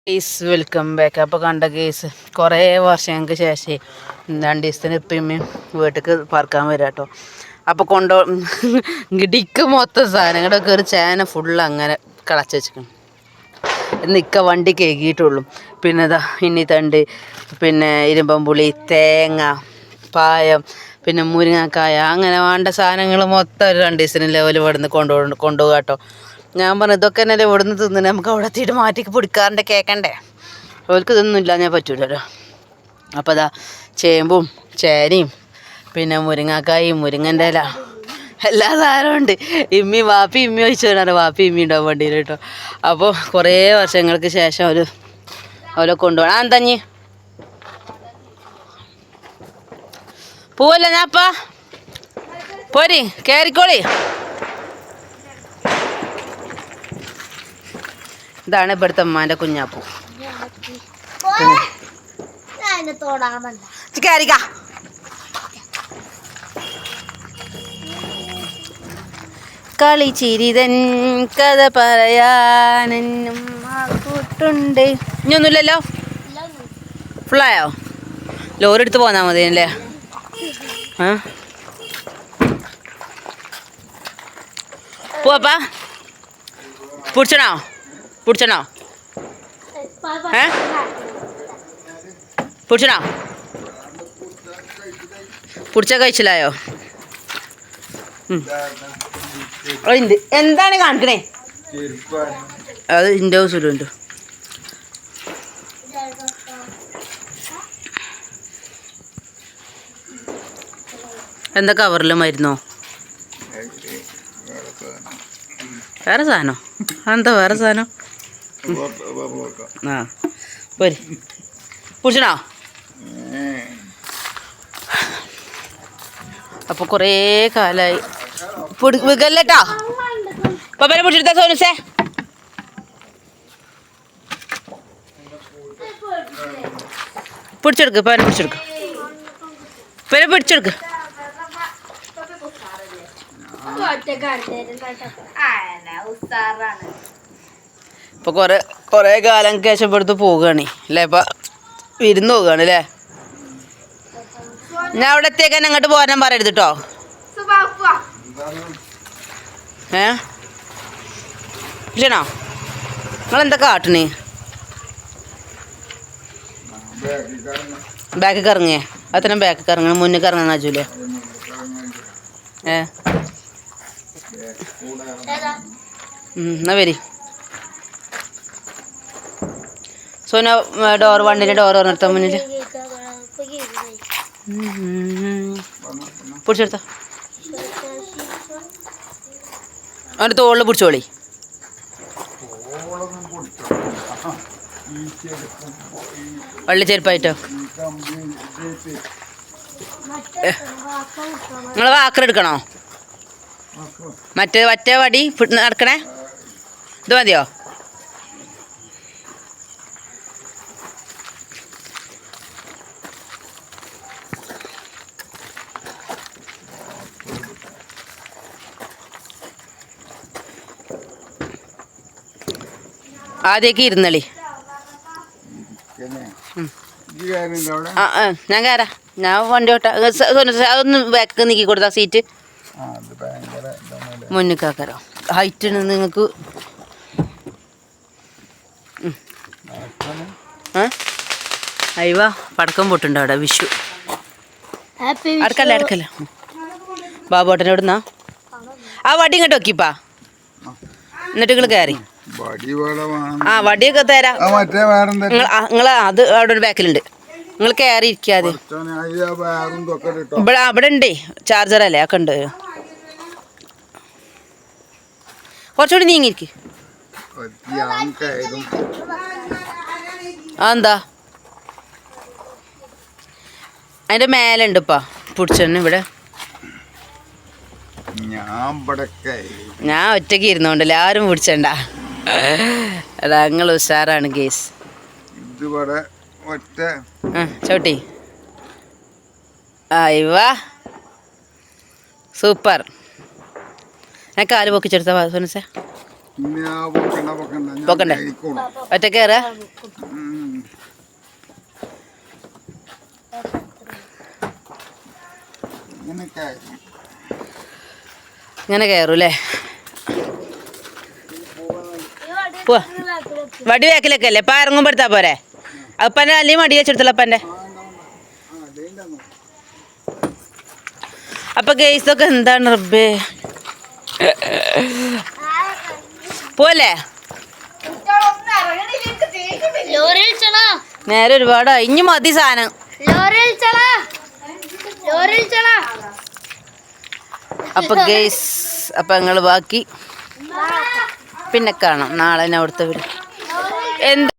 Guys welcome back. അപ്പോൾ കണ്ട guys കുറേ വർഷങ്ങൾക്ക് ശേഷം 2 ദിവസത്തിന് ഇപ്പം വീട്ടിലേക്ക് പറക്കാൻ വരാം കേട്ടോ. അപ്പോൾ ഇടിക്ക് മൊത്തം സാധനങ്ങളൊക്കെ ഒരു ചേന ഫുള്ള് അങ്ങനെ കളച്ച് വെച്ചിരിക്കണം. നിൽക്ക വണ്ടി കേകിയിട്ടുള്ളൂ. പിന്നെ ഇതാ ഇന്നിത്തണ്ട്, പിന്നെ ഇരുമ്പമ്പുളി, തേങ്ങ, പായം, പിന്നെ മുരിങ്ങക്കായ, അങ്ങനെ വേണ്ട സാധനങ്ങൾ മൊത്തം ഒരു 2 ദിവസത്തിന് ലെവൽ ഇവിടുന്ന് കൊണ്ടുപോകാം കേട്ടോ. ഞാൻ പറഞ്ഞു ഇതൊക്കെ തന്നെ ഇവിടുന്ന് തിന്നിട്ട് നമുക്ക് അവിടെ എത്തിയിട്ട് മാറ്റി പിടിക്കാറുണ്ട് കേൾക്കണ്ടേ. അവർക്ക് ഇതൊന്നും ഇല്ല ഞാൻ പറ്റൂലല്ലോ. അപ്പോൾ അതാ ചേമ്പും ചേനയും പിന്നെ മുരിങ്ങക്കായും മുരിങ്ങൻ്റെ ഇല എല്ലാ സാധനവും ഉണ്ട്. വാപ്പി ഇമ്മി ചോദിച്ചാൽ വാപ്പി ഇമ്മി ഉണ്ടാവും വണ്ടിയിൽ കേട്ടോ. അപ്പോൾ കുറേ വർഷങ്ങൾക്ക് ശേഷം അവരെ കൊണ്ടുപോകണം. എന്തഞ്ഞി പോവല്ല ഞാപ്പാ പോരി കയറിക്കോളി. ഇതാണ് ഇവിടുത്തെ അമ്മാൻ്റെ കുഞ്ഞാപ്പൂ. കളി ചിരിതൻ കഥ പറയാനെന്നും കൂട്ടുണ്ട്. ഇനിയൊന്നുമില്ലല്ലോ, ഫുള്ളായോ? ലോറി എടുത്ത് പോന്നാ മതി അല്ലേ? പോവാപ്പാ പിടിച്ചണോ പിടിച്ചണോ പിടിച്ചണോ പിടിച്ച കഴിച്ചില്ലായോ? എന്താണ് കാണിക്കണേ? അത് ഇൻ്റെ സുലുണ്ട്. എന്താ കവറിൽ മരുന്നോ? വേറെ സാധനോ? എന്താ വേറെ സാധനം? ആ പോരി പിടിച്ചണോ? അപ്പോൾ കുറേ കാലമായി വികല്ലേട്ടോ. പപ്പനെ പിടിച്ചെടുത്താ സോനുസേ. പിടിച്ചെടുക്ക് പപ്പനെ പിടിച്ചെടുക്ക് പപ്പനെ പിടിച്ചെടുക്ക്. ഇപ്പൊ കൊറേ കാലം കേശപ്പെടുത്ത് പോവുകയാണ് അല്ലേ? ഇപ്പൊ വിരുന്ന് പോവുകയാണ് അല്ലേ? ഞാൻ അവിടെ എത്തിയേക്കാൻ അങ്ങോട്ട് പോരാൻ പറയരുത് കേട്ടോ. ഇല്ലണോ നിങ്ങളെന്താ കാട്ടണേ? ബാക്കിൽ ഇറങ്ങിയേ അത്രയും ബാക്കിൽ ഇറങ്ങണം, മുന്നിൽ ഇറങ്ങാൻ ആജൂലേ? എന്നാ വരി സോന. ഡോർ 1 ഡോർ നിർത്താൻ മുന്നിൽ പിടിച്ചെടുത്ത അവൻ്റെ തോളിൽ പിടിച്ചോളി. വള്ളി ചെരുപ്പായിട്ടോ നിങ്ങൾ വാക്കറെടുക്കണോ? മറ്റേ വടി നടക്കണേ ഇത് മതിയോ? ആദ്യമൊക്കെ ഇരുന്നളി. ഞാൻ കയറാം. ഞാൻ വണ്ടി ഓട്ടാ. അതൊന്ന് ബാക്ക് നീക്കി കൊടുത്താ സീറ്റ് മുന്നിക്കാക്കരോ. ഹൈറ്റ് നിങ്ങൾക്ക് അയവാ പടക്കം പൊട്ടുണ്ടോ അവിടെ? വിഷു അടുക്കല്ല ബാബോട്ടനെ ഇവിടുന്നാ ആ വടി ഇങ്ങോട്ട് നോക്കിപ്പാ. എന്നിട്ട് നിങ്ങൾ കയറി. ആ വടിയൊക്കെ തരാം. നിങ്ങൾ അത് അവിടെ ഒരു ബാക്കിലുണ്ട്. നിങ്ങൾ കയറി ഇരിക്കാതെ. അവിടെ ഉണ്ടേ ചാർജറല്ലേ ഒക്കെ ഉണ്ട്. കുറച്ചുകൂടി നീങ്ങിയിരിക്കും. എന്താ അതിൻ്റെ മേലുണ്ട് ഇപ്പാ പിടിച്ചോന്ന് ഇവിടെ. ഞാൻ ഒറ്റയ്ക്ക് ഇരുന്നോണ്ടല്ലേ ആരും പിടിച്ചണ്ട. അതാ നിങ്ങൾ ഉഷാറാണ് ഗേസ്. ചവിട്ടി അയ്വാ സൂപ്പർ. ഞാൻ കാല് പൊക്കിച്ചെടുത്ത സോനസേ. പോക്കണ്ടേ ഒറ്റ കയറാ ഇങ്ങനെ കയറൂല്ലേ പോവാ വടി വേക്കിലൊക്കെ അല്ലേ ഇപ്പം ഇറങ്ങുമ്പോൾ എടുത്താൽ പോരെ അപ്പൻ്റെ അല്ലെങ്കിൽ മടി വെച്ചെടുത്തല്ലോ അപ്പൻ്റെ അപ്പൊ ഗെയ്സൊക്കെ എന്താണ് റബ്ബേ പോലെ നേരെ ഒരുപാട് ഇനി മതി സാധനം അപ്പൊ ഗെയ്സ് അപ്പൊ ഞങ്ങള് ബാക്കി പിന്നെ കാണാം നാളെ അവിടുത്തെ വരും എന്താ